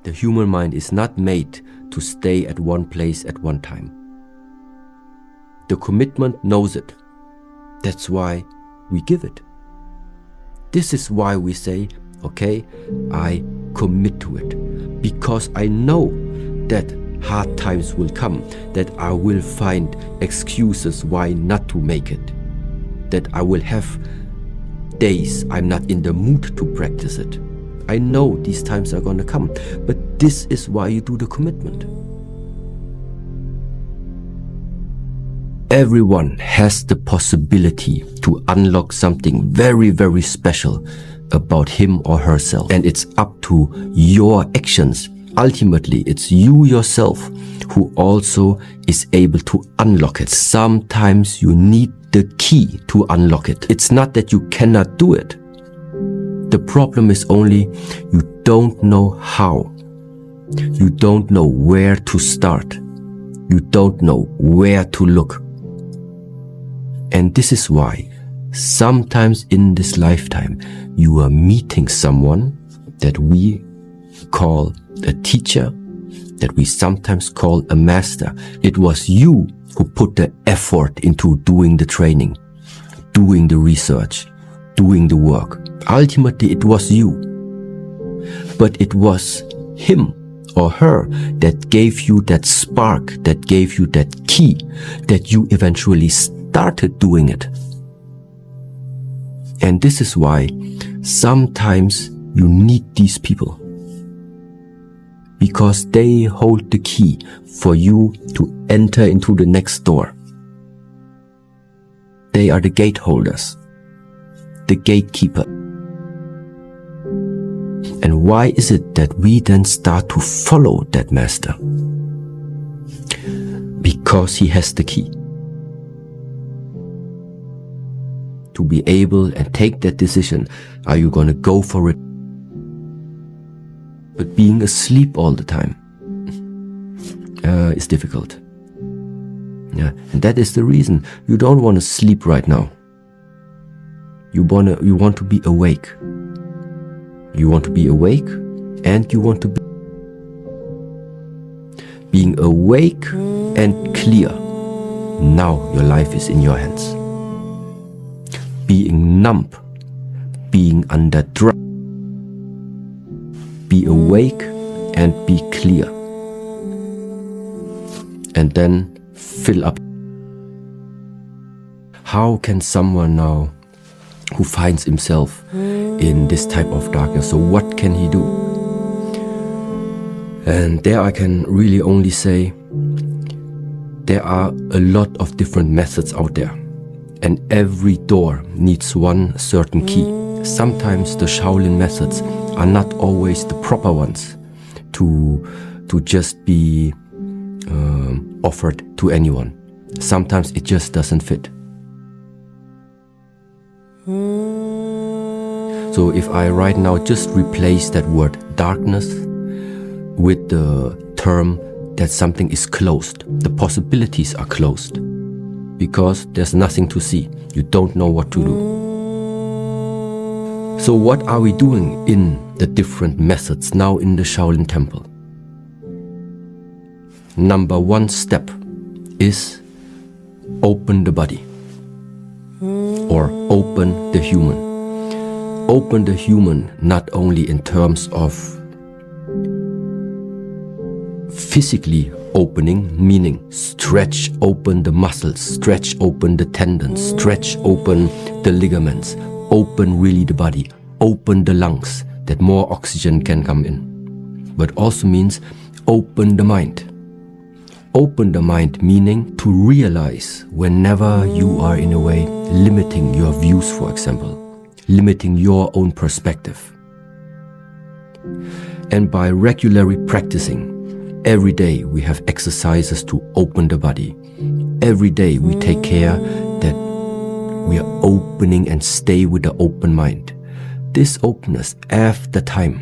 The human mind is not made to stay at one place at one time. The commitment knows it. That's why we give it. This is why we say, okay, I commit to it. Because I know that hard times will come, that I will find excuses why not to make it, that I will have days I'm not in the mood to practice it. I know these times are gonna come, but this is why you do the commitment. Everyone has the possibility to unlock something very, very special about him or herself. And it's up to your actions. Ultimately, it's you yourself who also is able to unlock it. Sometimes you need the key to unlock it. It's not that you cannot do it. The problem is only you don't know how. You don't know where to start. You don't know where to look. And this is why sometimes in this lifetime you are meeting someone that we call a teacher, that we sometimes call a master. It was you who put the effort into doing the training, doing the research, doing the work. Ultimately, it was you. But it was him or her that gave you that spark, that gave you that key, that you eventually started doing it. And this is why sometimes you need these people, because they hold the key for you to enter into the next door. They are the gate holders, the gatekeeper. And why is it that we then start to follow that master? Because he has the key. To be able and take that decision, are you going to go for it? But being asleep all the time is difficult. Yeah, and that is the reason you don't want to sleep right now. You want to be awake. You want to be awake, and you want to be being awake and clear. Now your life is in your hands. Being numb, being under drug. Be awake and be clear. And then fill up. How can someone now who finds himself in this type of darkness, so what can he do? And there I can really only say there are a lot of different methods out there, and every door needs one certain key. Sometimes the Shaolin methods are not always the proper ones to just be offered to anyone. Sometimes it just doesn't fit. So if I right now just replace that word darkness with the term that something is closed, the possibilities are closed because there's nothing to see. You don't know what to do. So what are we doing in the different methods now in the Shaolin Temple? Number one step is open the body, or open the human. Open the human not only in terms of physically opening, meaning stretch open the muscles, stretch open the tendons, stretch open the ligaments, open really the body, open the lungs, that more oxygen can come in. But also means open the mind. Open the mind meaning to realize whenever you are in a way limiting your views, for example, limiting your own perspective. And by regularly practicing, every day we have exercises to open the body. Every day we take care that we are opening and stay with the open mind. This openness after time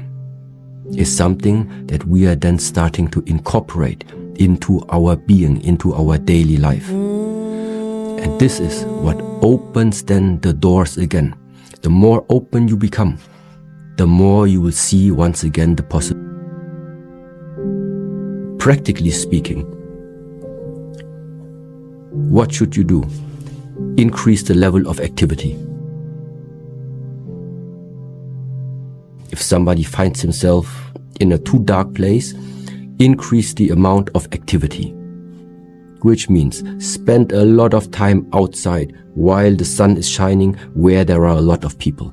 is something that we are then starting to incorporate into our being, into our daily life. And this is what opens then the doors again. The more open you become, the more you will see once again the possibility. practically speaking, what should you do? Increase the level of activity. If somebody finds himself in a too dark place, increase the amount of activity, which means spend a lot of time outside while the sun is shining where there are a lot of people.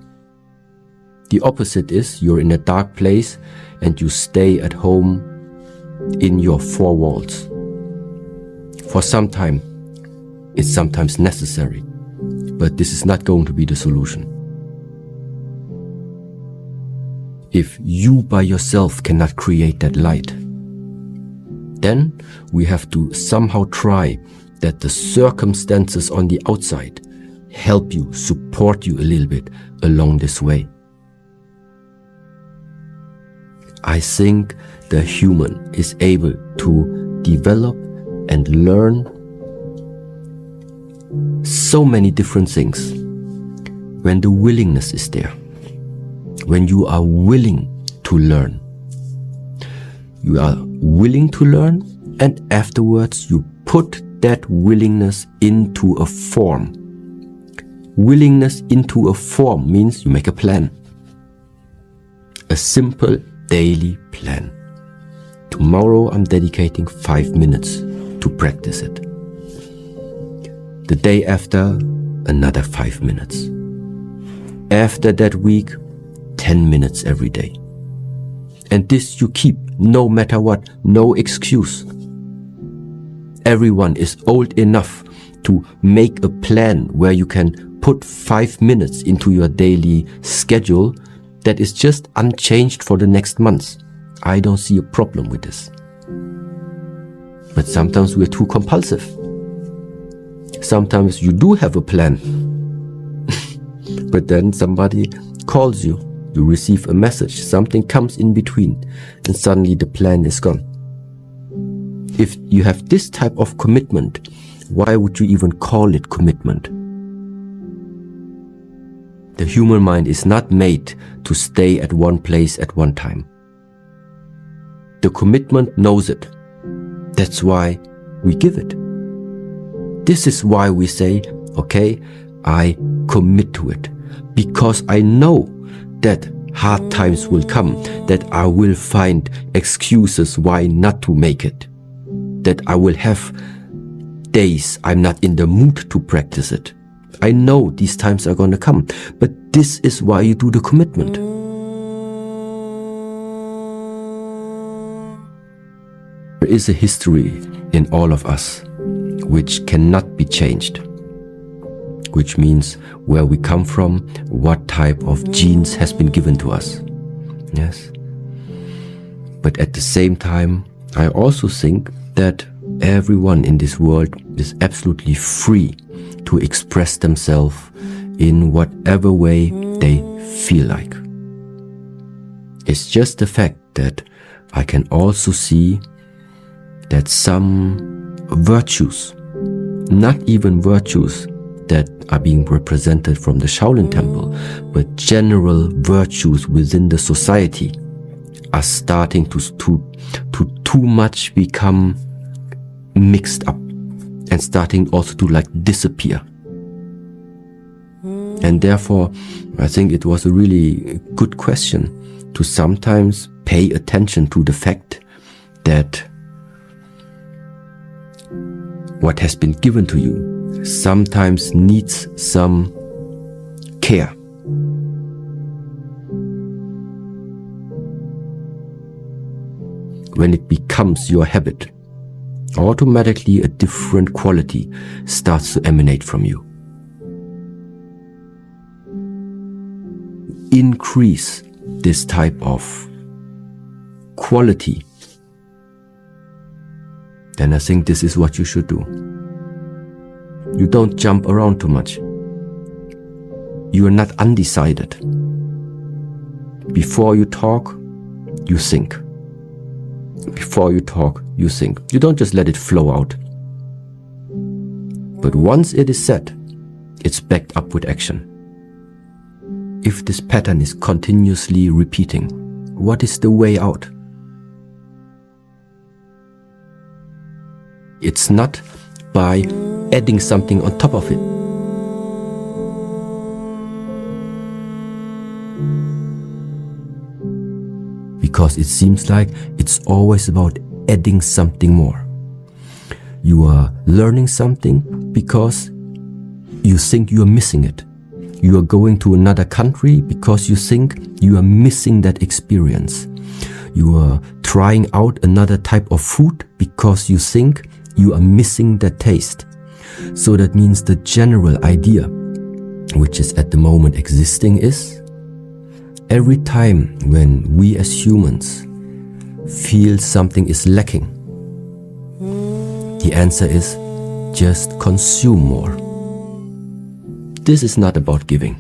The opposite is you're in a dark place and you stay at home in your four walls. For some time, it's sometimes necessary, but this is not going to be the solution. If you by yourself cannot create that light, then we have to somehow try that the circumstances on the outside help you, support you a little bit along this way. I think the human is able to develop and learn so many different things when the willingness is there. When you are willing to learn. You are willing to learn, and afterwards you put that willingness into a form. Willingness into a form means you make a plan. A simple daily plan. Tomorrow I'm dedicating 5 minutes to practice it. The day after, another 5 minutes. After that week, 10 minutes every day. And this you keep no matter what, no excuse. Everyone is old enough to make a plan where you can put 5 minutes into your daily schedule that is just unchanged for the next months. I don't see a problem with this. But sometimes we're too compulsive. Sometimes you do have a plan, but then somebody calls you, you receive a message, something comes in between, and suddenly the plan is gone. If you have this type of commitment, why would you even call it commitment? The human mind is not made to stay at one place at one time. The commitment knows it. That's why we give it. This is why we say, okay, I commit to it. Because I know that hard times will come, that I will find excuses why not to make it. That I will have days I'm not in the mood to practice it. I know these times are going to come, but this is why you do the commitment. There is a history in all of us which cannot be changed, which means where we come from, what type of genes has been given to us. Yes. But at the same time, I also think that everyone in this world is absolutely free to express themselves in whatever way they feel like. It's just the fact that I can also see that some virtues, not even virtues that are being represented from the Shaolin temple, but general virtues within the society are starting to too much become mixed up and starting also to like disappear. And therefore, I think it was a really good question to sometimes pay attention to the fact that what has been given to you sometimes needs some care. When it becomes your habit, automatically a different quality starts to emanate from you. Increase this type of quality, then I think this is what you should do. You don't jump around too much. You are not undecided. Before you talk, you think. Before you talk, you think. You don't just let it flow out. But once it is said, it's backed up with action. If this pattern is continuously repeating, what is the way out? It's not by adding something on top of it. Because it seems like it's always about adding something more. You are learning something because you think you are missing it. You are going to another country because you think you are missing that experience. You are trying out another type of food because you think you are missing that taste. So that means the general idea, which is at the moment existing, is every time when we as humans feel something is lacking, the answer is just consume more. This is not about giving.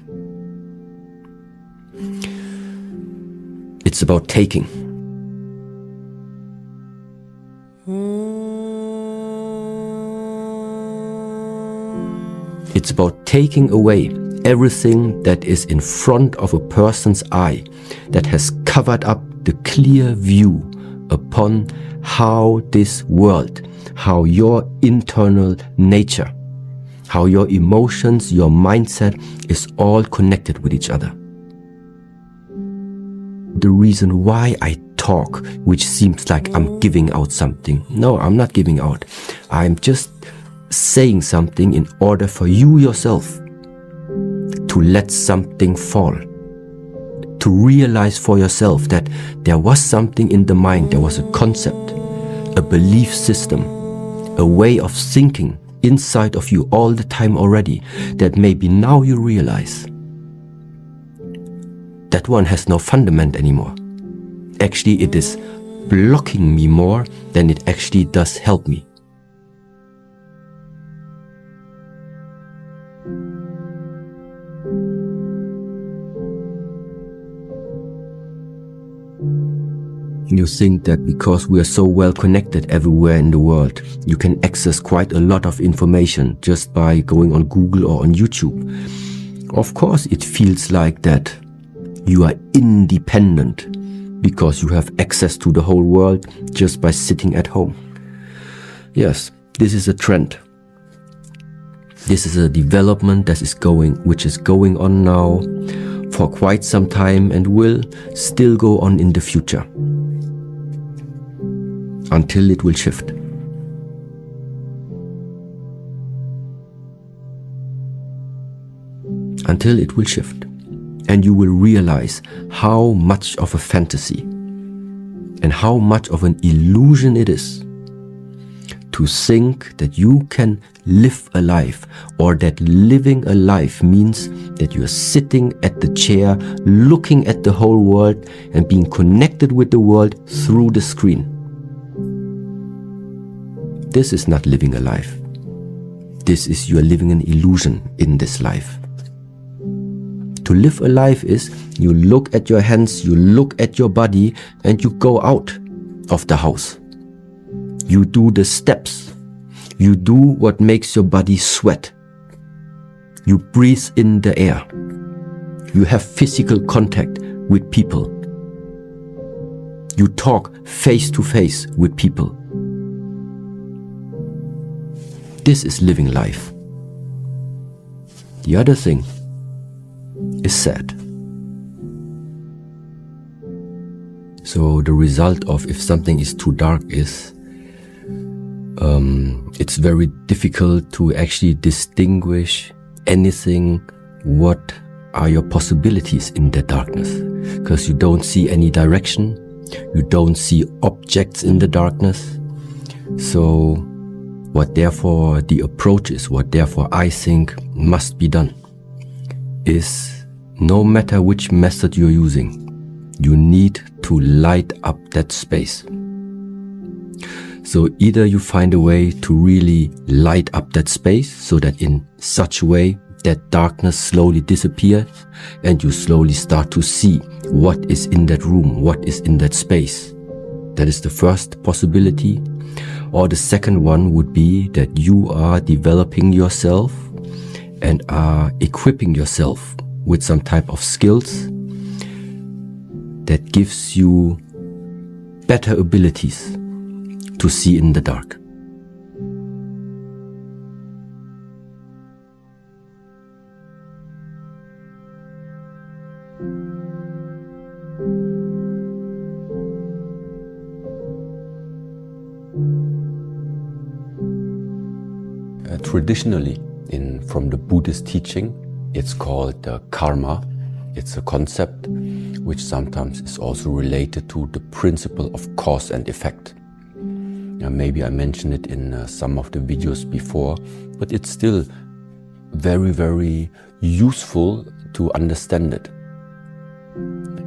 It's about taking. It's about taking away everything that is in front of a person's eye, that has covered up the clear view upon how this world, how your internal nature, how your emotions, your mindset is all connected with each other. The reason why I talk, which seems like I'm giving out something. No, I'm not giving out. I'm just saying something in order for you yourself to let something fall, to realize for yourself that there was something in the mind, there was a concept, a belief system, a way of thinking inside of you all the time already, that maybe now you realize that one has no fundament anymore. Actually, it is blocking me more than it actually does help me. You think that because we are so well connected everywhere in the world, you can access quite a lot of information just by going on Google or on YouTube. Of course, it feels like that. You are independent because you have access to the whole world just by sitting at home. Yes, this is a trend. This is a development which is going on now for quite some time and will still go on in the future, until it will shift. Until it will shift. And you will realize how much of a fantasy and how much of an illusion it is to think that you can live a life, or that living a life means that you're sitting at the chair, looking at the whole world and being connected with the world through the screen. This is not living a life. This is you are living an illusion in this life. To live a life is you look at your hands, you look at your body, and you go out of the house. You do the steps. You do what makes your body sweat. You breathe in the air. You have physical contact with people. You talk face to face with people. This is living life. The other thing is sad. So the result of if something is too dark is it's very difficult to actually distinguish anything. What are your possibilities in the darkness? Because you don't see any direction, you don't see objects in the darkness. So what therefore the approach is, what therefore I think must be done, is no matter which method you're using, you need to light up that space. So either you find a way to really light up that space so that in such a way that darkness slowly disappears and you slowly start to see what is in that room, what is in that space. That is the first possibility. Or the second one would be that you are developing yourself and are equipping yourself with some type of skills that gives you better abilities to see in the dark. Traditionally, from the Buddhist teaching, it's called karma. It's a concept which sometimes is also related to the principle of cause and effect. Maybe I mentioned it in some of the videos before, but it's still very, very useful to understand it.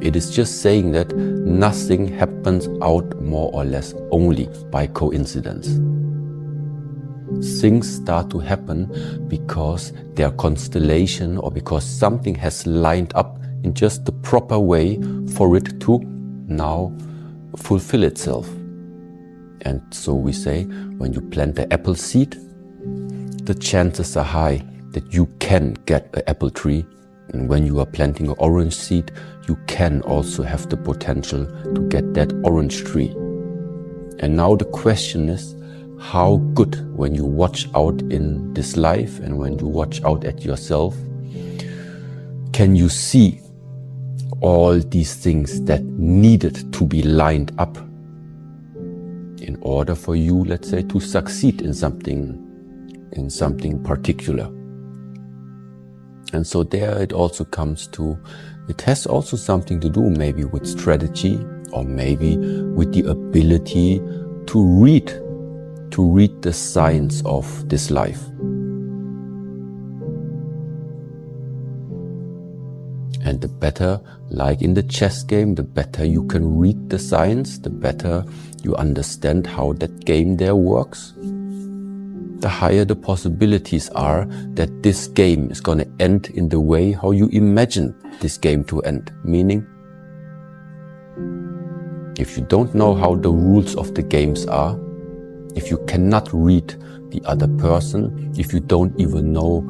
It is just saying that nothing happens out more or less only by coincidence. Things start to happen because their constellation or because something has lined up in just the proper way for it to now fulfill itself. And so we say, when you plant the apple seed, the chances are high that you can get an apple tree. And when you are planting an orange seed, you can also have the potential to get that orange tree. And now the question is, how good, when you watch out in this life and when you watch out at yourself, can you see all these things that needed to be lined up in order for you, let's say, to succeed in something particular? And so there it also comes to, it has also something to do maybe with strategy, or maybe with the ability to read the signs of this life. And the better, like in the chess game, the better you can read the signs, the better you understand how that game there works, the higher the possibilities are that this game is going to end in the way how you imagine this game to end. Meaning, if you don't know how the rules of the games are, if you cannot read the other person, if you don't even know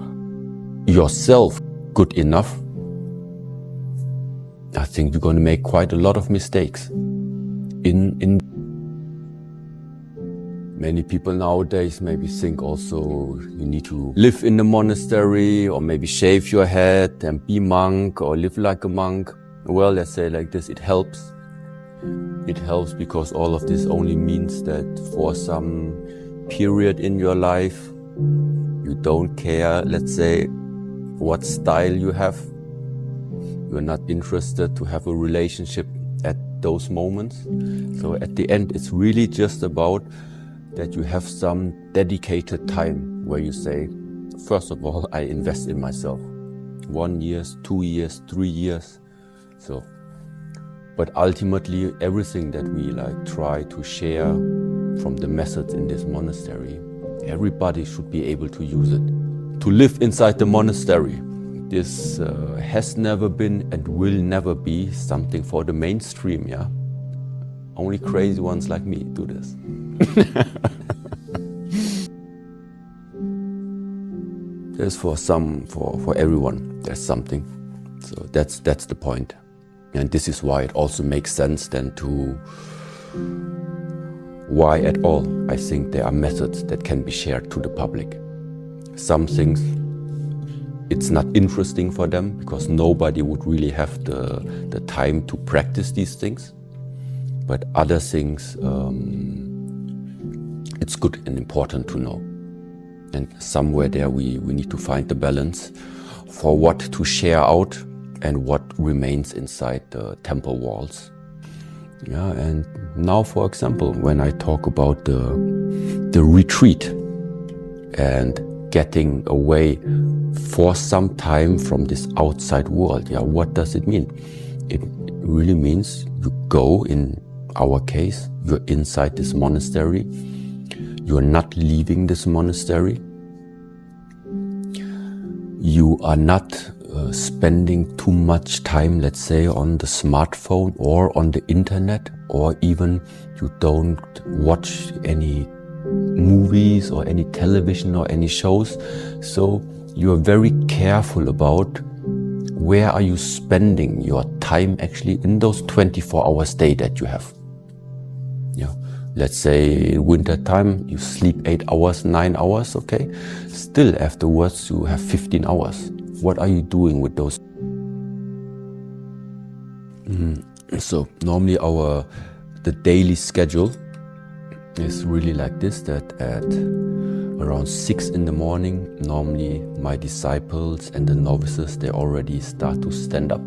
yourself good enough, I think you're going to make quite a lot of mistakes. Many people nowadays maybe think also you need to live in the monastery, or maybe shave your head and be monk, or live like a monk. Well, let's say like this, it helps. It helps because all of this only means that for some period in your life, you don't care, let's say, what style you have. You're not interested to have a relationship at those moments. So at the end, it's really just about that you have some dedicated time where you say, first of all, I invest in myself. 1 year, 2 years, 3 years. So, but ultimately, everything that we try to share from the methods in this monastery, everybody should be able to use it. To live inside the monastery, this has never been and will never be something for the mainstream, yeah? Only crazy ones like me do this. There's for everyone, there's something. So that's the point. And this is why it also makes sense then to why at all I think there are methods that can be shared to the public. Some things it's not interesting for them because nobody would really have the time to practice these things. But other things, it's good and important to know. And somewhere there we need to find the balance for what to share out and what remains inside the temple walls. Yeah, and now, for example, when I talk about the retreat and getting away for some time from this outside world, yeah, what does it mean? It really means you go, in our case, you're inside this monastery. You're not leaving this monastery. You are not spending too much time, let's say, on the smartphone or on the internet, or even you don't watch any movies or any television or any shows. So you are very careful about where are you spending your time actually in those 24 hours day that you have. Yeah. Let's say in winter time you sleep 8 hours, 9 hours, okay? Still afterwards you have 15 hours. What are you doing with those? So normally the daily schedule is really like this, that at around 6 in the morning, normally my disciples and the novices, they already start to stand up.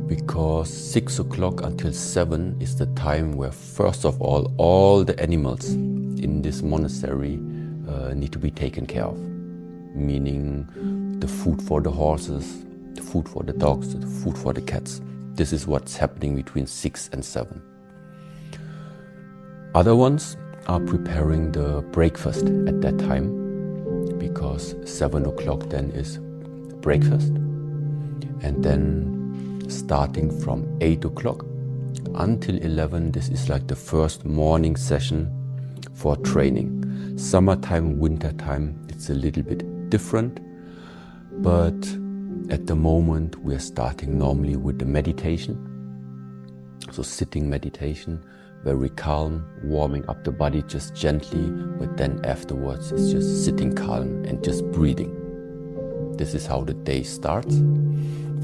Because 6 o'clock until 7 is the time where, first of all the animals in this monastery need to be taken care of. Meaning the food for the horses, the food for the dogs, the food for the cats. This is what's happening between 6 and 7. Other ones are preparing the breakfast at that time, because 7 o'clock then is breakfast. And then starting from 8 o'clock until 11, this is like the first morning session for training. Summertime, wintertime, it's a little bit different, but at the moment we're starting normally with the meditation. So sitting meditation, very calm, warming up the body just gently, but then afterwards it's just sitting calm and just breathing. This is how the day starts.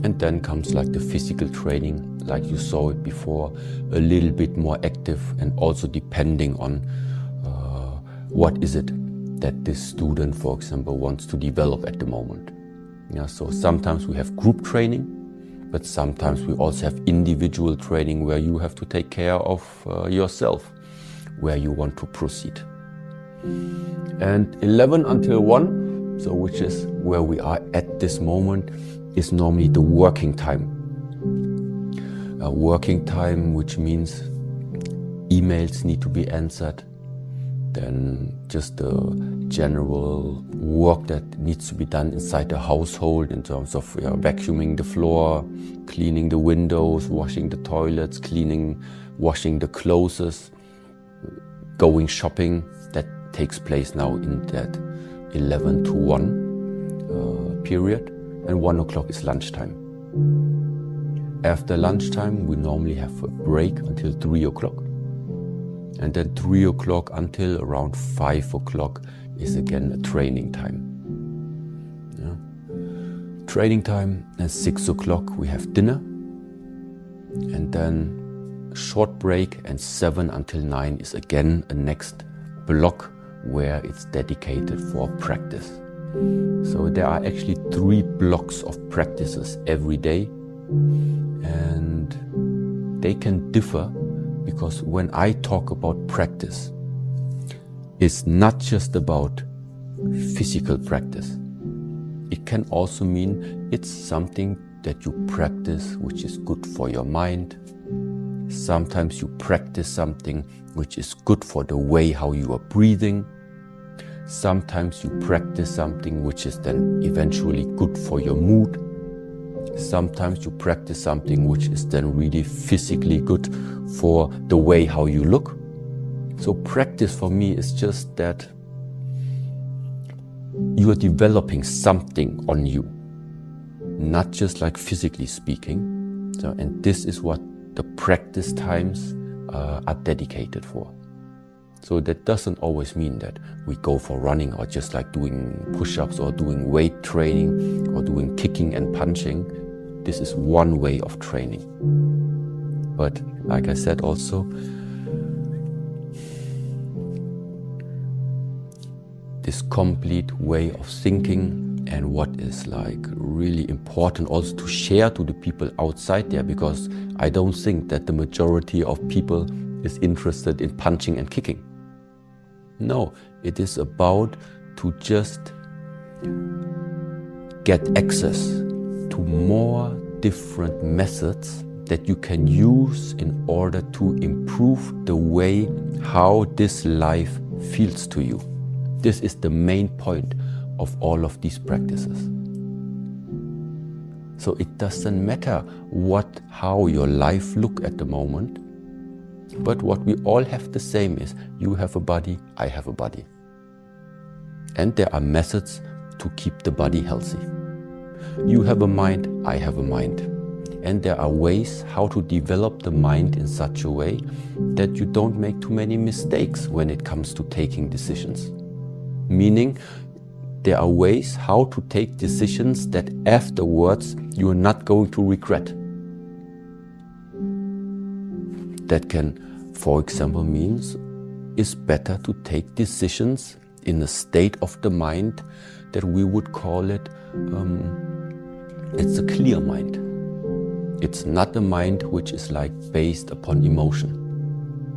And then comes like the physical training, like you saw it before, a little bit more active, and also depending on what is it that this student, for example, wants to develop at the moment. Yeah, so sometimes we have group training, but sometimes we also have individual training where you have to take care of yourself, where you want to proceed. And 11 until 1, so which is where we are at this moment, is normally the working time. Working time, which means emails need to be answered, then just the general work that needs to be done inside the household in terms of vacuuming the floor, cleaning the windows, washing the toilets, washing the clothes, going shopping. That takes place now in that 11 to 1 period. And 1 o'clock is lunchtime. After lunchtime, we normally have a break until 3 o'clock. And then 3 o'clock until around 5 o'clock is again a training time. Yeah. Training time, and 6 o'clock we have dinner. And then a short break, and 7 until 9 is again a next block where it's dedicated for practice. So there are actually 3 blocks of practices every day, and they can differ, because when I talk about practice, it's not just about physical practice. It can also mean it's something that you practice which is good for your mind. Sometimes you practice something which is good for the way how you are breathing. Sometimes you practice something which is then eventually good for your mood. Sometimes you practice something which is then really physically good for the way how you look. So practice for me is just that you are developing something on you, not just like physically speaking. So, and this is what the practice times are dedicated for. So that doesn't always mean that we go for running or just like doing push-ups or doing weight training or doing kicking and punching. This is one way of training. But like I said also, this complete way of thinking, and what is like really important also to share to the people outside there, because I don't think that the majority of people is interested in punching and kicking. No, it is about to just get access to more different methods that you can use in order to improve the way how this life feels to you. This is the main point of all of these practices. So it doesn't matter how your life look at the moment, but what we all have the same is, you have a body, I have a body. And there are methods to keep the body healthy. You have a mind, I have a mind. And there are ways how to develop the mind in such a way that you don't make too many mistakes when it comes to taking decisions. Meaning, there are ways how to take decisions that afterwards you are not going to regret. That can, for example, means it's better to take decisions in a state of the mind that we would call it, it's a clear mind. It's not a mind which is like based upon emotion.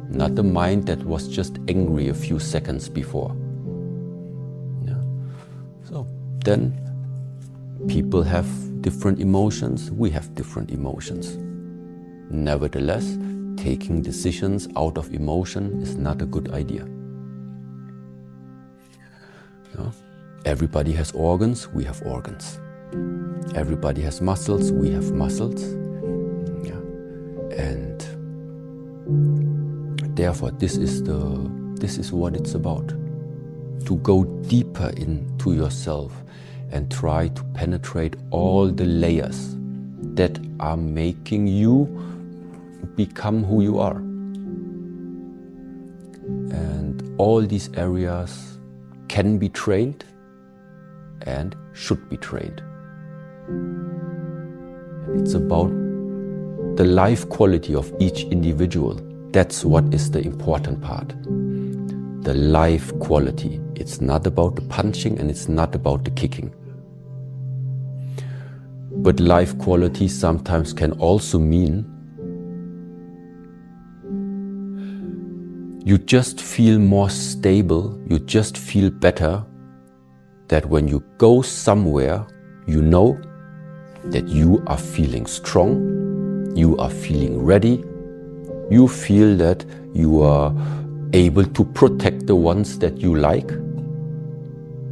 Not a mind that was just angry a few seconds before. Yeah. So then people have different emotions, we have different emotions. Nevertheless, taking decisions out of emotion is not a good idea. Yeah. Everybody has organs, we have organs. Everybody has muscles, we have muscles. Yeah. And therefore, this is what it's about. To go deeper into yourself and try to penetrate all the layers that are making you become who you are. And all these areas can be trained and should be trained. It's about the life quality of each individual. That's what is the important part. The life quality. It's not about the punching and it's not about the kicking. But life quality sometimes can also mean you just feel more stable, you just feel better, that when you go somewhere, you know that you are feeling strong, you are feeling ready, you feel that you are able to protect the ones that you like.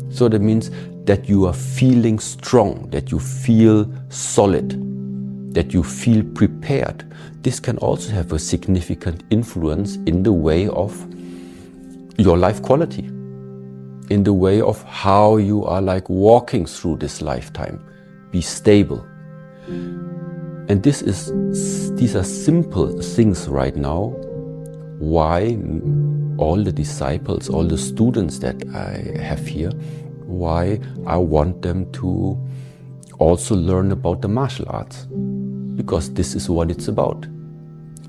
So that means that you are feeling strong, that you feel solid, that you feel prepared. This can also have a significant influence in the way of your life quality, in the way of how you are like walking through this lifetime. Be stable. And these are simple things right now, why all the disciples, all the students that I have here, why I want them to also learn about the martial arts. Because this is what it's about.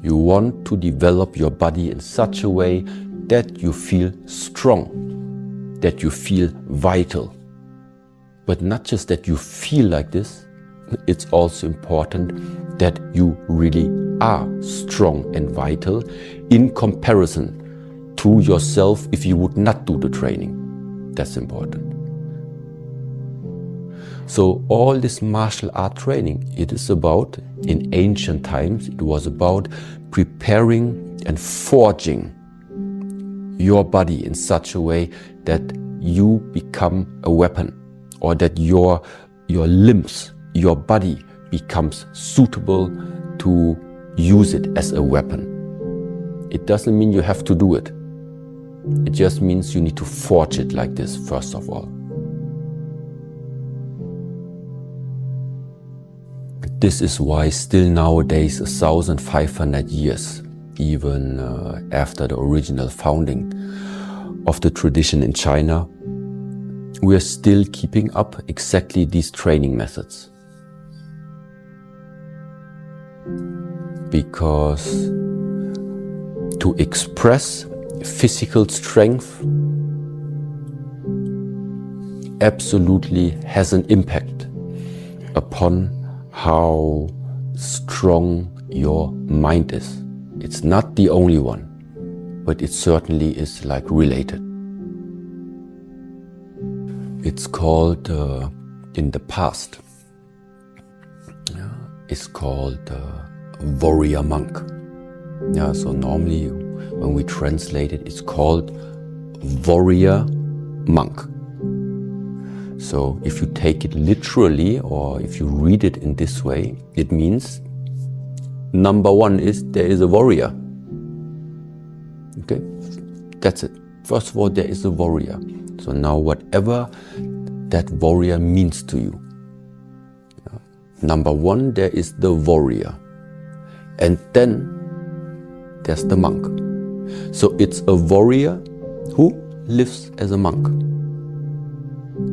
You want to develop your body in such a way that you feel strong, that you feel vital. But not just that you feel like this, it's also important that you really are strong and vital in comparison to yourself if you would not do the training. That's important. So all this martial art training, it is about, in ancient times, it was about preparing and forging your body in such a way that you become a weapon, or that your limbs, your body becomes suitable to use it as a weapon. It doesn't mean you have to do it. It just means you need to forge it like this, first of all. This is why still nowadays, 1,500 years, even after the original founding of the tradition in China, we are still keeping up exactly these training methods. Because to express physical strength absolutely has an impact upon how strong your mind is. It's not the only one, but it certainly is like related. It's called, in the past, it's called warrior monk. Yeah, so normally when we translate it, it's called warrior monk. So if you take it literally, or if you read it in this way, it means number one is there is a warrior. Okay, that's it. First of all, there is a warrior. So now whatever that warrior means to you. Number one, there is the warrior. And then there's the monk. So it's a warrior who lives as a monk,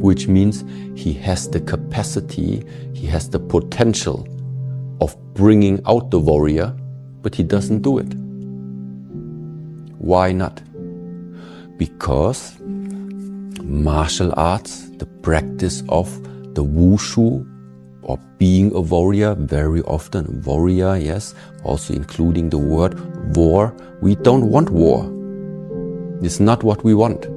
which means he has the capacity, he has the potential of bringing out the warrior, but he doesn't do it. Why not? Because martial arts, the practice of the wushu, or being a warrior, very often warrior, yes, also including the word war. We don't want war. It's not what we want.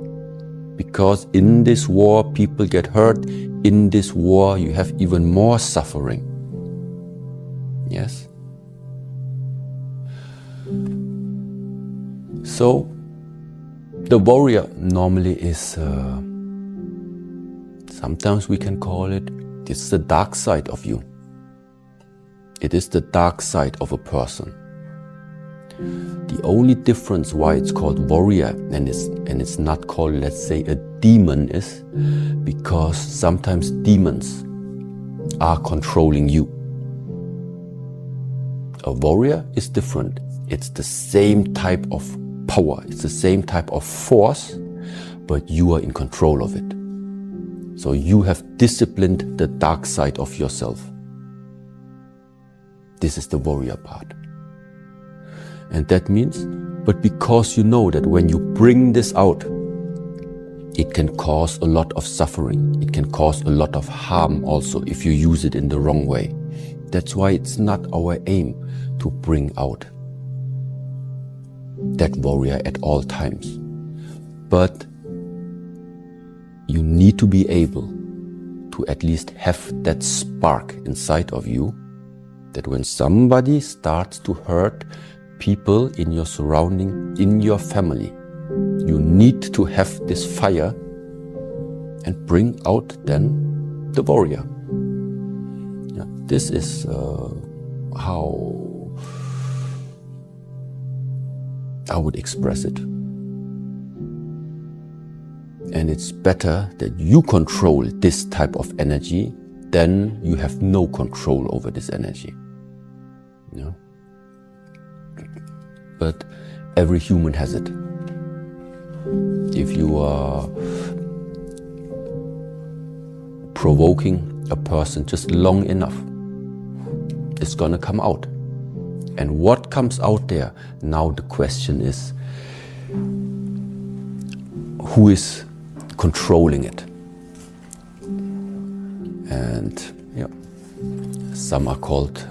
Because in this war, people get hurt. In this war, you have even more suffering. Yes? So, the warrior normally is, sometimes we can call it, it's the dark side of you. It is the dark side of a person. The only difference why it's called warrior and it's not called, let's say, a demon is because sometimes demons are controlling you. A warrior is different. It's the same type of power. It's the same type of force, but you are in control of it. So you have disciplined the dark side of yourself. This is the warrior part. And that means, but because you know that when you bring this out, it can cause a lot of suffering. It can cause a lot of harm also if you use it in the wrong way. That's why it's not our aim to bring out that warrior at all times. But you need to be able to at least have that spark inside of you that when somebody starts to hurt people in your surrounding, in your family, you need to have this fire and bring out then the warrior. Yeah, this is how I would express it. And it's better that you control this type of energy than you have no control over this energy. You know? But every human has it. If you are provoking a person just long enough, it's gonna come out. And what comes out there, now the question is, who is controlling it? And yeah, some are called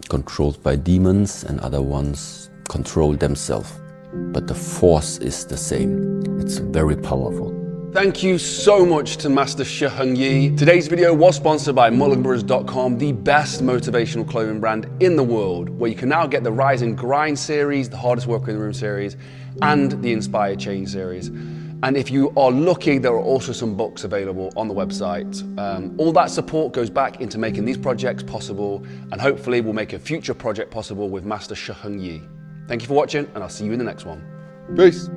controlled by demons and other ones control themselves. But the force is the same. It's very powerful. Thank you so much to Master Shi Heng Yi. Today's video was sponsored by mullingbrothers.com, the best motivational clothing brand in the world, where you can now get the Rise and Grind series, the Hardest Worker in the Room series, and the Inspire Change series. And if you are lucky, there are also some books available on the website. All that support goes back into making these projects possible, and hopefully we'll make a future project possible with Master Shi Heng Yi. Thank you for watching, and I'll see you in the next one. Peace.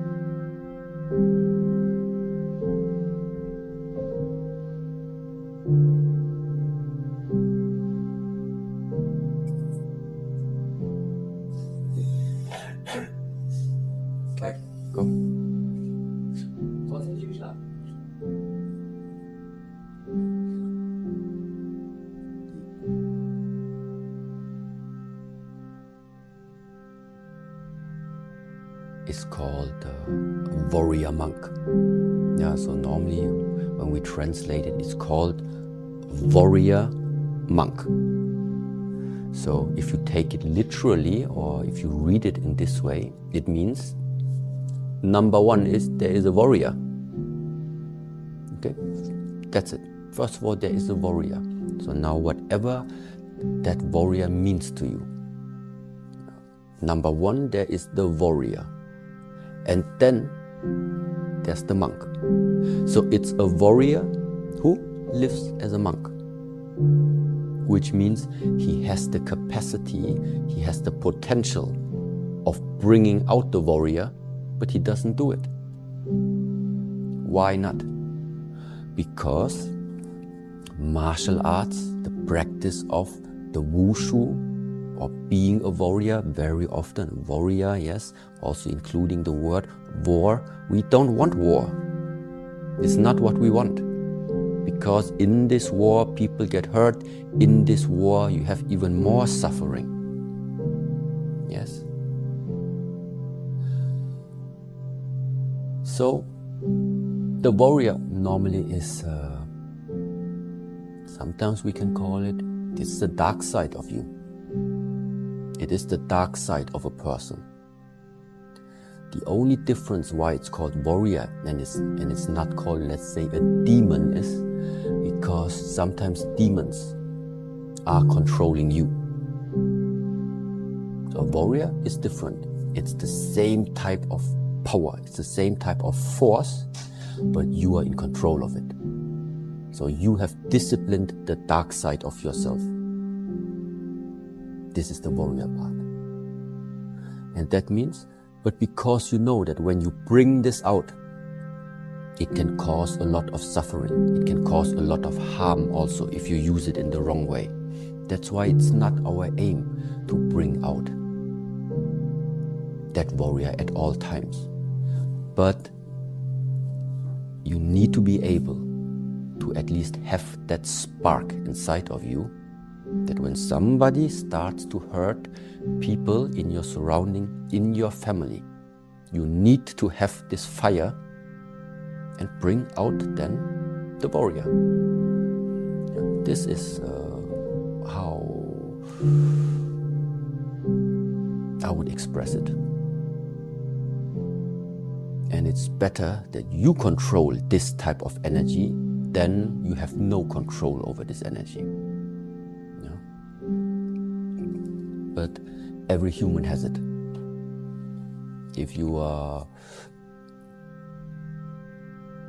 Go. It's called warrior monk. Yeah, so normally when we translate it, it's called warrior monk. So if you take it literally or if you read it in this way, it means number one is there is a warrior. Okay, that's it. First of all, there is a warrior. So now whatever that warrior means to you. Number one, there is the warrior. And then there's the monk. So it's a warrior who lives as a monk, which means he has the capacity, he has the potential of bringing out the warrior, but he doesn't do it. Why not? Because martial arts, the practice of the wushu, or being a warrior, very often warrior, yes, also including the word war. We don't want war. It's not what we want. Because in this war, people get hurt. In this war, you have even more suffering. Yes. So, The warrior normally is, sometimes we can call it, it's the dark side of you. It is the dark side of a person. The only difference why it's called warrior and it's not called, let's say, a demon is because sometimes demons are controlling you. So a warrior is different. It's the same type of power. It's the same type of force, but you are in control of it. So you have disciplined the dark side of yourself. This is the warrior part. And that means, but because you know that when you bring this out, it can cause a lot of suffering. It can cause a lot of harm also if you use it in the wrong way. That's why it's not our aim to bring out that warrior at all times. But you need to be able to at least have that spark inside of you, that when somebody starts to hurt people in your surrounding, in your family, you need to have this fire and bring out then the warrior. This is how I would express it. And it's better that you control this type of energy than you have no control over this energy. Yeah. But every human has it. If you are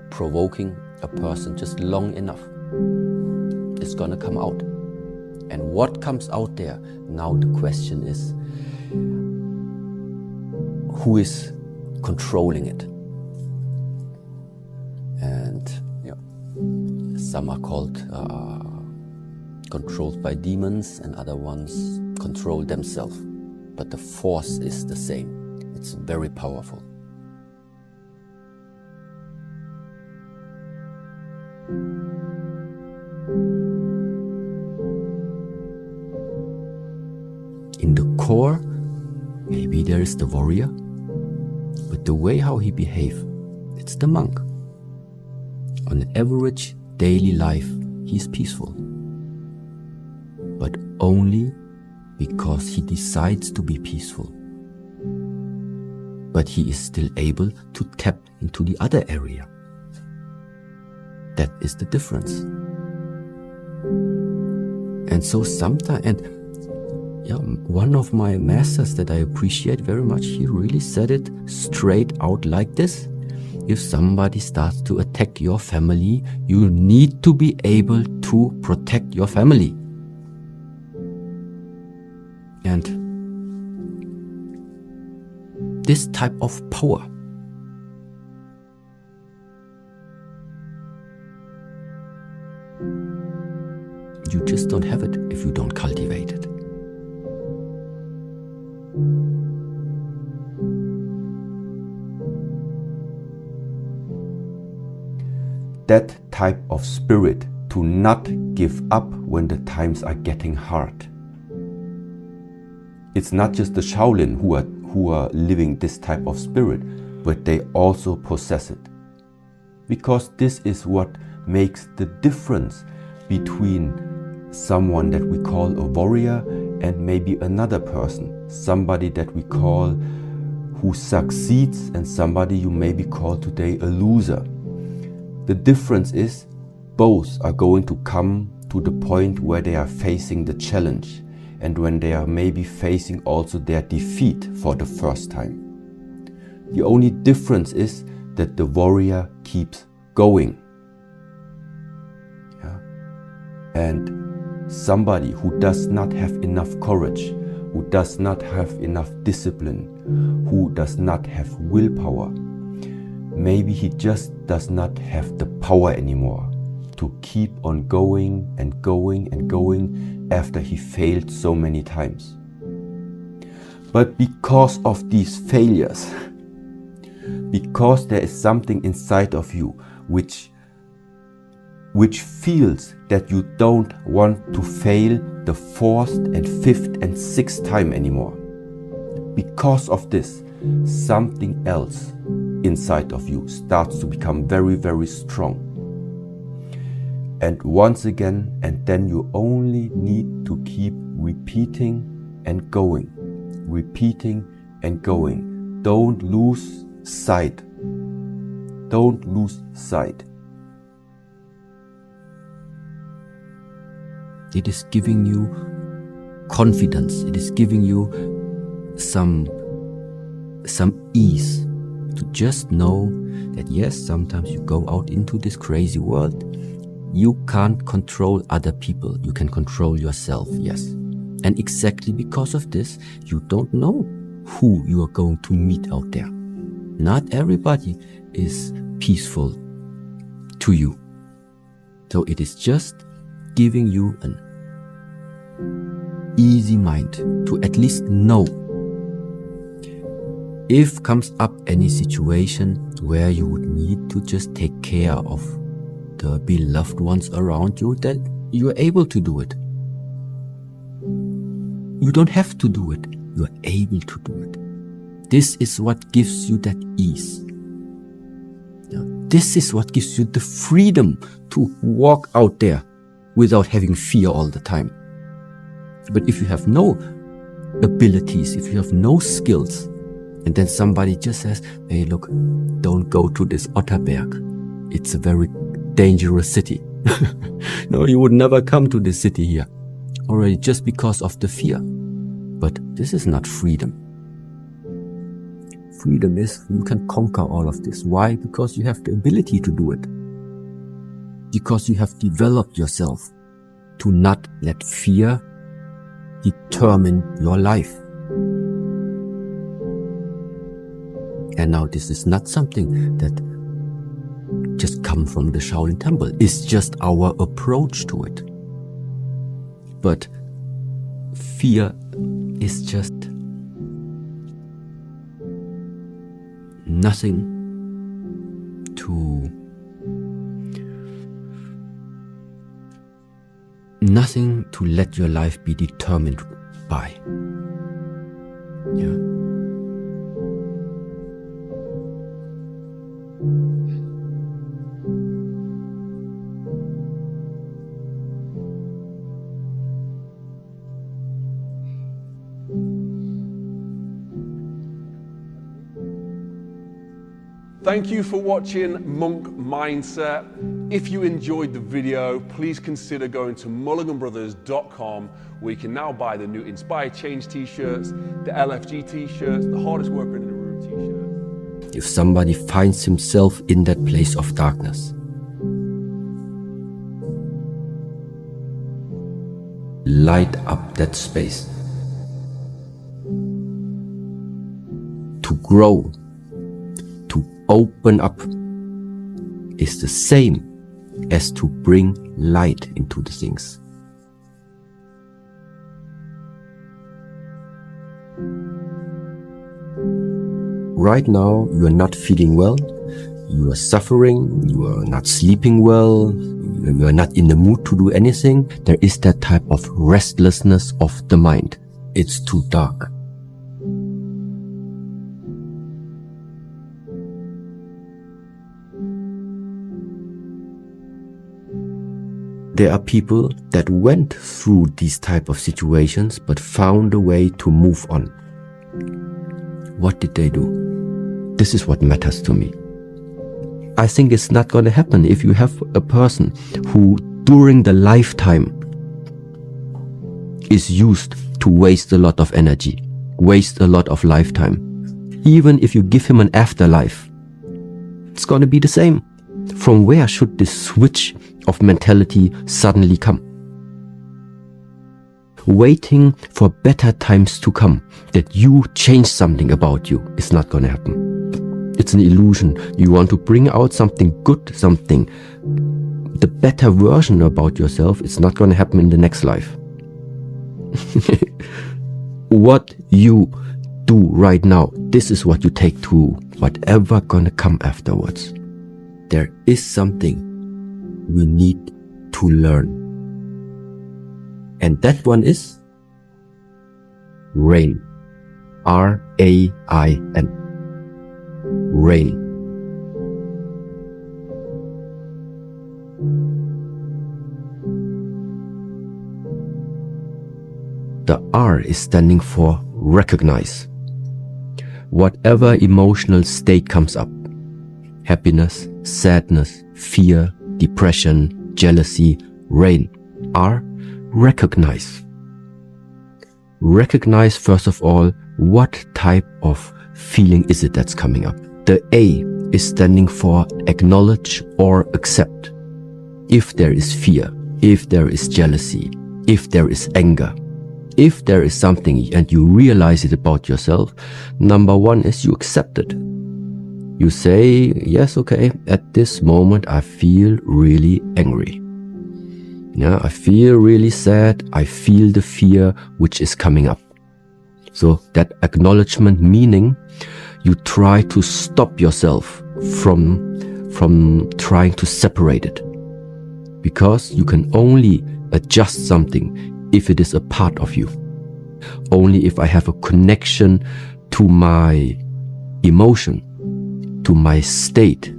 provoking a person just long enough, it's gonna come out. And what comes out there, now the question is, who is controlling it? And some are called controlled by demons, and other ones control themselves. But the force is the same. It's very powerful. In the core, maybe there is the warrior, but the way how he behaves, it's the monk. On an average daily life, he's peaceful. But only because he decides to be peaceful. But he is still able to tap into the other area. That is the difference. And so sometimes, one of my masters that I appreciate very much, he really said it straight out like this. If somebody starts to attack your family, you need to be able to protect your family. And this type of power, you just don't have it if you don't cultivate it. That type of spirit to not give up when the times are getting hard. It's not just the Shaolin who are living this type of spirit, but they also possess it. Because this is what makes the difference between someone that we call a warrior and maybe another person, somebody that we call who succeeds and somebody you maybe call today a loser. The difference is both are going to come to the point where they are facing the challenge and when they are maybe facing also their defeat for the first time. The only difference is that the warrior keeps going. And somebody who does not have enough courage, who does not have enough discipline, who does not have willpower, maybe he just does not have the power anymore to keep on going and going and going after he failed so many times. But because of these failures, because there is something inside of you which feels that you don't want to fail the fourth and fifth and sixth time anymore. Because of this, something else inside of you starts to become very, very strong. And once again, and then you only need to keep repeating and going. Repeating and going. Don't lose sight. Don't lose sight. It is giving you confidence. It is giving you some ease to just know that yes, sometimes you go out into this crazy world. You can't control other people. You can control yourself, yes. And exactly because of this, you don't know who you are going to meet out there. Not everybody is peaceful to you. So it is just giving you an easy mind to at least know if comes up any situation where you would need to just take care of the beloved ones around you, that you are able to do it. You don't have to do it. You are able to do it. This is what gives you that ease. This is what gives you the freedom to walk out there without having fear all the time. But if you have no abilities, if you have no skills, and then somebody just says, hey, look, don't go to this Otterberg. It's a very dangerous city. No, you would never come to this city here. Already just because of the fear. But this is not freedom. Freedom is you can conquer all of this. Why? Because you have the ability to do it. Because you have developed yourself to not let fear determine your life. And now this is not something that just comes from the Shaolin Temple. It's just our approach to it. But fear is just nothing to let your life be determined by. Yeah. Thank you for watching Monk Mindset. If you enjoyed the video, please consider going to mulliganbrothers.com, where you can now buy the new Inspire Change t-shirts, the LFG t-shirts, the Hardest Worker in the Room t-shirts. If somebody finds himself in that place of darkness, light up that space. To grow, to open up, is the same as to bring light into the things. Right now, you are not feeling well, you are suffering, you are not sleeping well, you are not in the mood to do anything. There is that type of restlessness of the mind. It's too dark. There are people that went through these type of situations but found a way to move on. What did they do? This is what matters to me. I think it's not going to happen if you have a person who during the lifetime is used to waste a lot of energy, waste a lot of lifetime. Even if you give him an afterlife, it's going to be the same. From where should this switch of mentality suddenly come? Waiting for better times to come, that you change something about you, is not going to happen. It's an illusion. You want to bring out something good, something, the better version about yourself. It's not going to happen in the next life. What you do right now, this is what you take to whatever gonna come afterwards. There is something we need to learn. And that one is rain. R-A-I-N. Rain. The R is standing for recognize. Whatever emotional state comes up, happiness, sadness, fear, depression, jealousy, rain, R, recognize. Recognize, first of all, what type of feeling is it that's coming up. The A is standing for acknowledge or accept. If there is fear, if there is jealousy, if there is anger, if there is something and you realize it about yourself, number one is you accept it. You say, yes, okay, at this moment I feel really angry. Yeah, I feel really sad. I feel the fear which is coming up. So that acknowledgement, meaning you try to stop yourself from trying to separate it. Because you can only adjust something if it is a part of you. Only if I have a connection to my emotion, to my state,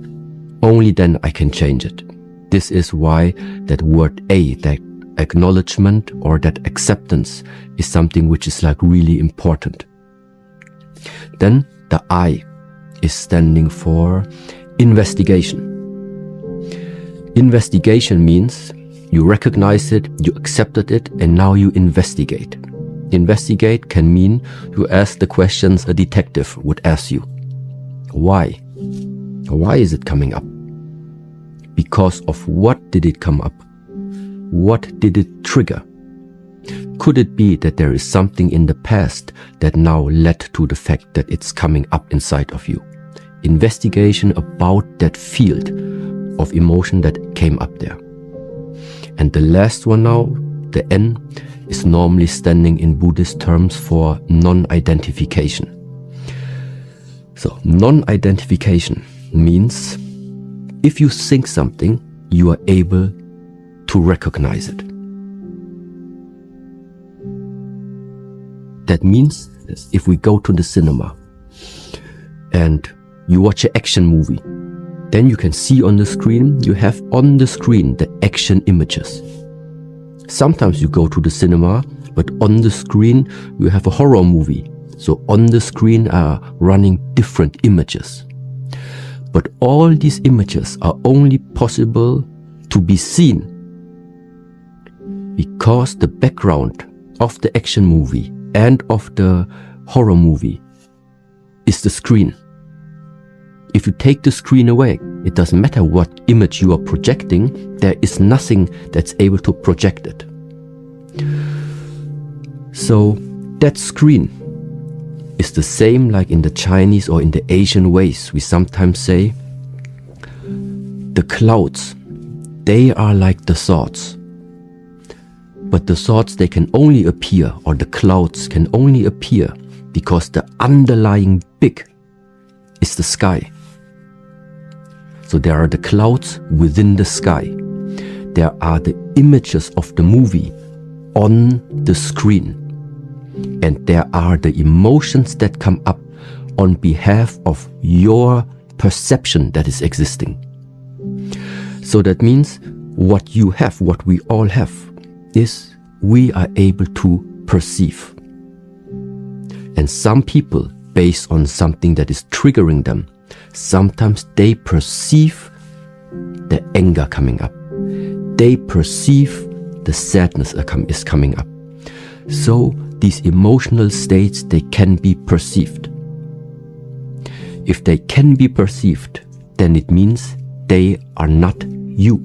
only then I can change it. This is why that word A, that acknowledgement or that acceptance, is something which is like really important. Then the I is standing for investigation. Investigation means you recognize it, you accepted it, and now you investigate. Investigate can mean you ask the questions a detective would ask you. Why? Why is it coming up? Because of what did it come up? What did it trigger? Could it be that there is something in the past that now led to the fact that it's coming up inside of you? Investigation about that field of emotion that came up there. And the last one now, the N, is normally standing in Buddhist terms for non-identification. So non-identification means if you think something, you are able to recognize it. That means if we go to the cinema and you watch an action movie, then you can see on the screen, you have on the screen the action images. Sometimes you go to the cinema, but on the screen you have a horror movie. So on the screen are running different images. But all these images are only possible to be seen because the background of the action movie and of the horror movie is the screen. If you take the screen away, it doesn't matter what image you are projecting, there is nothing that's able to project it. So that screen is the same like in the Chinese or in the Asian ways. We sometimes say the clouds, they are like the thoughts. But the thoughts, they can only appear, or the clouds can only appear because the underlying big is the sky. So there are the clouds within the sky. There are the images of the movie on the screen. And there are the emotions that come up on behalf of your perception that is existing. So that means what you have, what we all have, is we are able to perceive. And some people, based on something that is triggering them, sometimes they perceive the anger coming up. They perceive the sadness is coming up. So these emotional states, they can be perceived. If they can be perceived, then it means they are not you.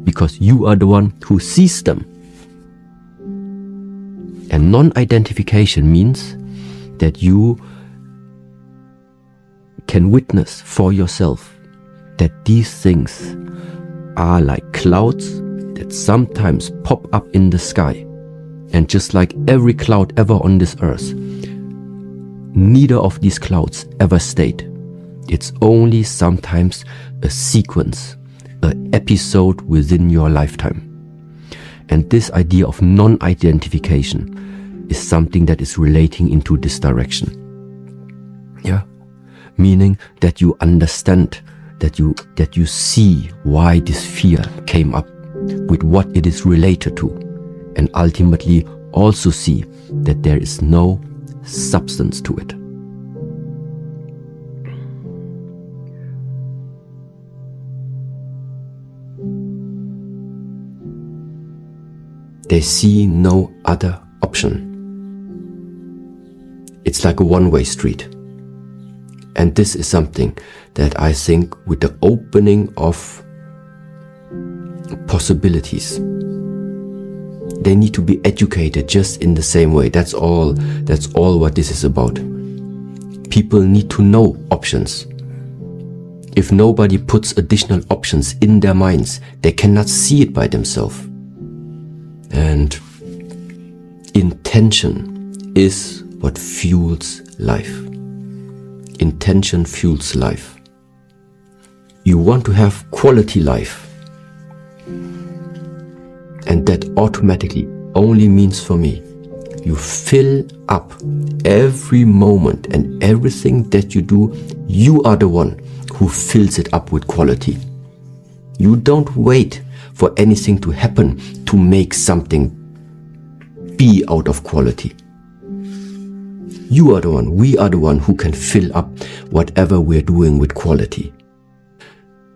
Because you are the one who sees them. And non-identification means that you can witness for yourself that these things are like clouds that sometimes pop up in the sky. And just like every cloud ever on this earth, neither of these clouds ever stayed. It's only sometimes a sequence, an episode within your lifetime. And this idea of non-identification is something that is relating into this direction. Yeah, meaning that you understand, that you see why this fear came up, with what it is related to. And ultimately, also see that there is no substance to it. They see no other option. It's like a one-way street. And this is something that I think with the opening of possibilities, they need to be educated just in the same way. That's all what this is about. People need to know options. If nobody puts additional options in their minds, they cannot see it by themselves. And intention is what fuels life. Intention fuels life. You want to have quality life. And that automatically only means for me, you fill up every moment and everything that you do, you are the one who fills it up with quality. You don't wait for anything to happen to make something be out of quality. You are the one, we are the one who can fill up whatever we're doing with quality.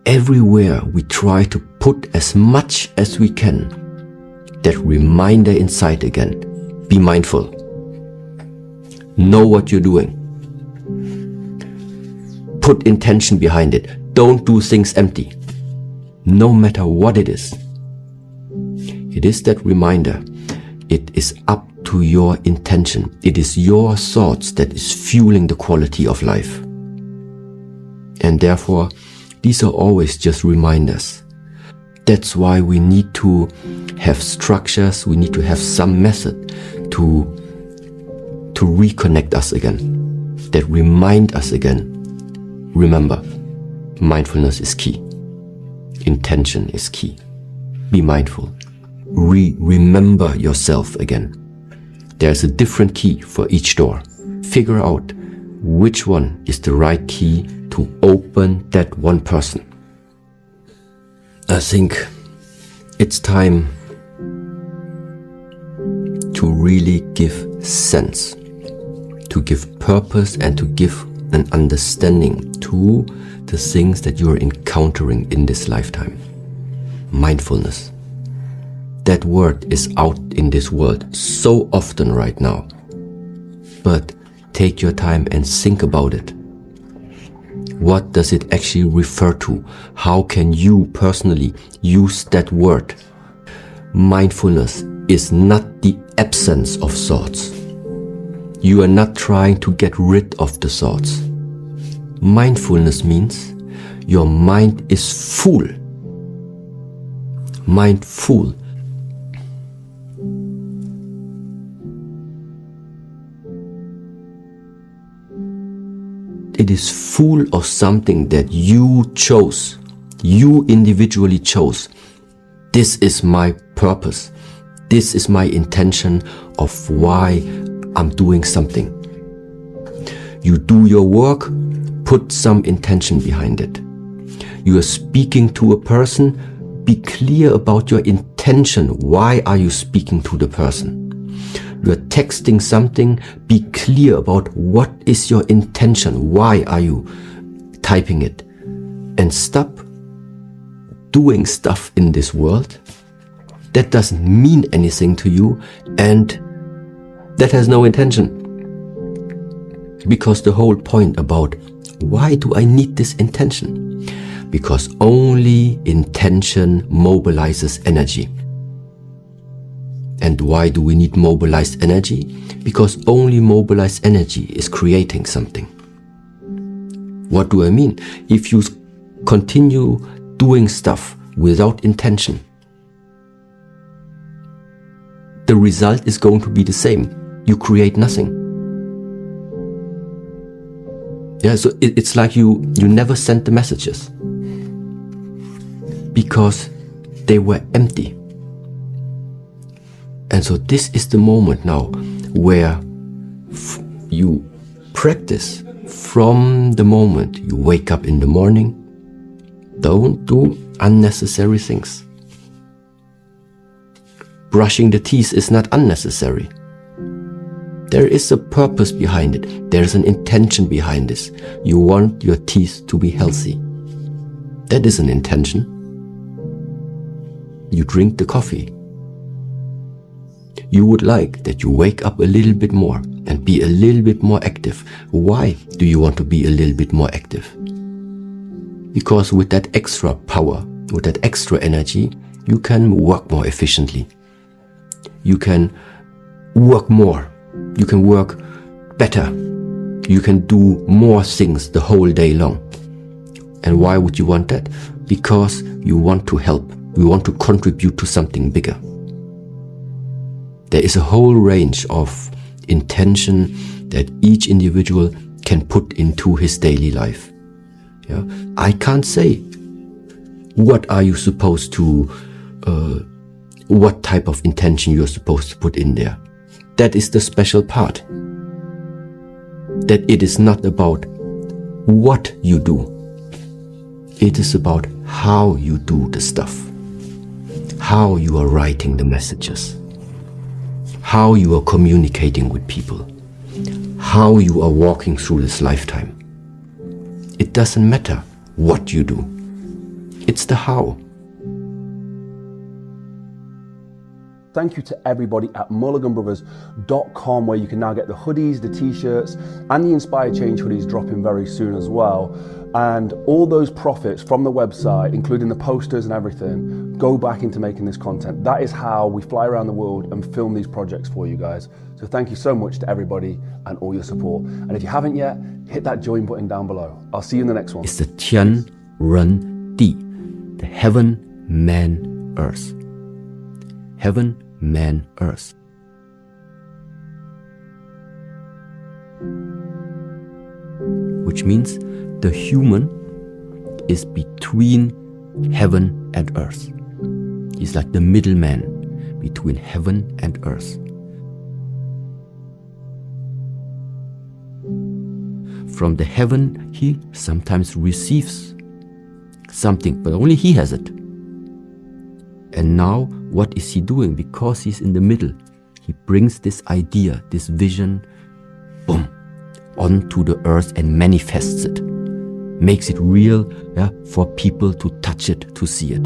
Everywhere we try to put as much as we can, that reminder inside again. Be mindful. Know what you're doing. Put intention behind it. Don't do things empty. No matter what it is. It is that reminder. It is up to your intention. It is your thoughts that is fueling the quality of life. And therefore, these are always just reminders. That's why we need to have structures, we need to have some method to reconnect us again, that remind us again. Remember, mindfulness is key. Intention is key. Be mindful. Remember yourself again. There's a different key for each door. Figure out which one is the right key to open that one person. I think it's time to really give sense, to give purpose, and to give an understanding to the things that you're encountering in this lifetime. Mindfulness. That word is out in this world so often right now. But take your time and think about it. What does it actually refer to? How can you personally use that word? Mindfulness is not the absence of thoughts. You are not trying to get rid of the thoughts. Mindfulness means your mind is full. Mindful. It is full of something that you chose. You individually chose. This is my purpose. This is my intention of why I'm doing something. You do your work, put some intention behind it. You are speaking to a person, be clear about your intention. Why are you speaking to the person? You are texting something, be clear about what is your intention. Why are you typing it? And stop doing stuff in this world that doesn't mean anything to you and that has no intention. Because the whole point about why do I need this intention? Because only intention mobilizes energy. And why do we need mobilized energy? Because only mobilized energy is creating something. What do I mean? If you continue doing stuff without intention, the result is going to be the same. You create nothing. Yeah, so it's like you never sent the messages because they were empty. And so this is the moment now where you practice from the moment you wake up in the morning. Don't do unnecessary things. brushing the teeth is not unnecessary. There is a purpose behind it. There's an intention behind this. You want your teeth to be healthy. That is an intention. You drink the coffee. You would like that you wake up a little bit more and be a little bit more active. Why do you want to be a little bit more active? Because with that extra power, with that extra energy, you can work more efficiently. You can work more. You can work better. You can do more things the whole day long. And why would you want that? Because you want to help. You want to contribute to something bigger. There is a whole range of intention that each individual can put into his daily life. Yeah? I can't say what are you supposed to, what type of intention you're supposed to put in there. That is the special part. That it is not about what you do. It is about how you do the stuff. How you are writing the messages. How you are communicating with people. How you are walking through this lifetime. It doesn't matter what you do. It's the how. Thank you to everybody at mulliganbrothers.com, where you can now get the hoodies, the t-shirts, and the Inspire Change hoodies dropping very soon as well. And all those profits from the website, including the posters and everything, go back into making this content. That is how we fly around the world and film these projects for you guys. So thank you so much to everybody and all your support. And if you haven't yet, hit that join button down below. I'll see you in the next one. It's the Tian Ren Di, the heaven, man, earth. Heaven, man, earth. Which means the human is between heaven and earth. He's like the middleman between heaven and earth. From the heaven, he sometimes receives something, but only he has it. And now, what is he doing? Because he's in the middle, he brings this idea, this vision, boom, onto the earth and manifests it. Makes it real, yeah, for people to touch it, to see it.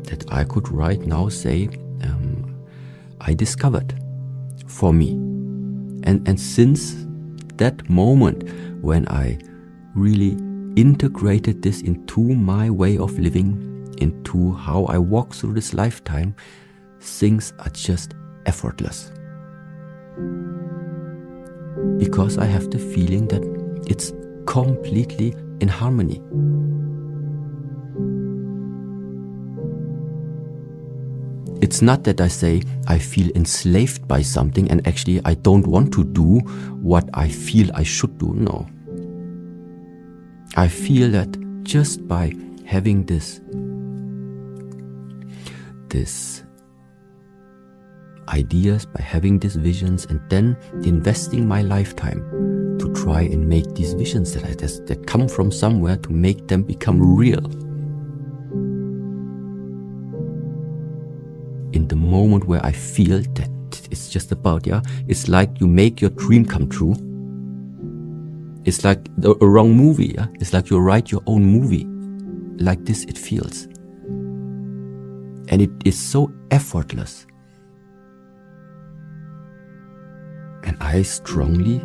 That I could right now say, I discovered for me. And since that moment when I really integrated this into my way of living, into how I walk through this lifetime, things are just effortless. Because I have the feeling that it's completely in harmony. It's not that I say I feel enslaved by something and actually I don't want to do what I feel I should do. No. I feel that just by having this ideas, by having these visions, and then investing my lifetime to try and make these visions that come from somewhere, to make them become real. In the moment where I feel that it's just about, it's like you make your dream come true. It's like a wrong movie, It's like you write your own movie. Like this it feels. And it is so effortless. And I strongly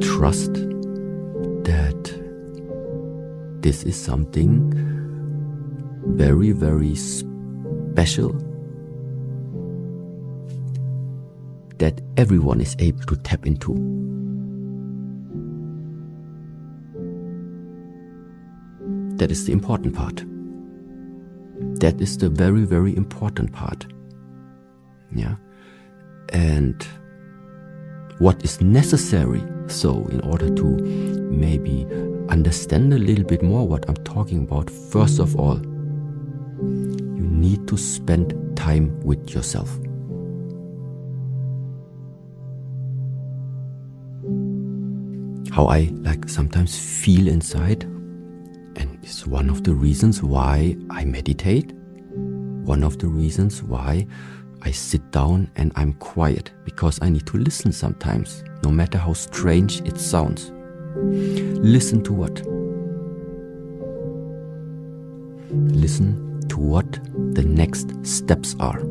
trust that this is something very, very special that everyone is able to tap into. That is the important part. That is the very, very important part. Yeah. And what is necessary, so in order to maybe understand a little bit more what I'm talking about, first of all, you need to spend time with yourself. How I sometimes feel inside, and It's one of the reasons why I meditate. One of the reasons why I sit down and I'm quiet, because I need to listen sometimes, no matter how strange it sounds. Listen to what? Listen to what the next steps are.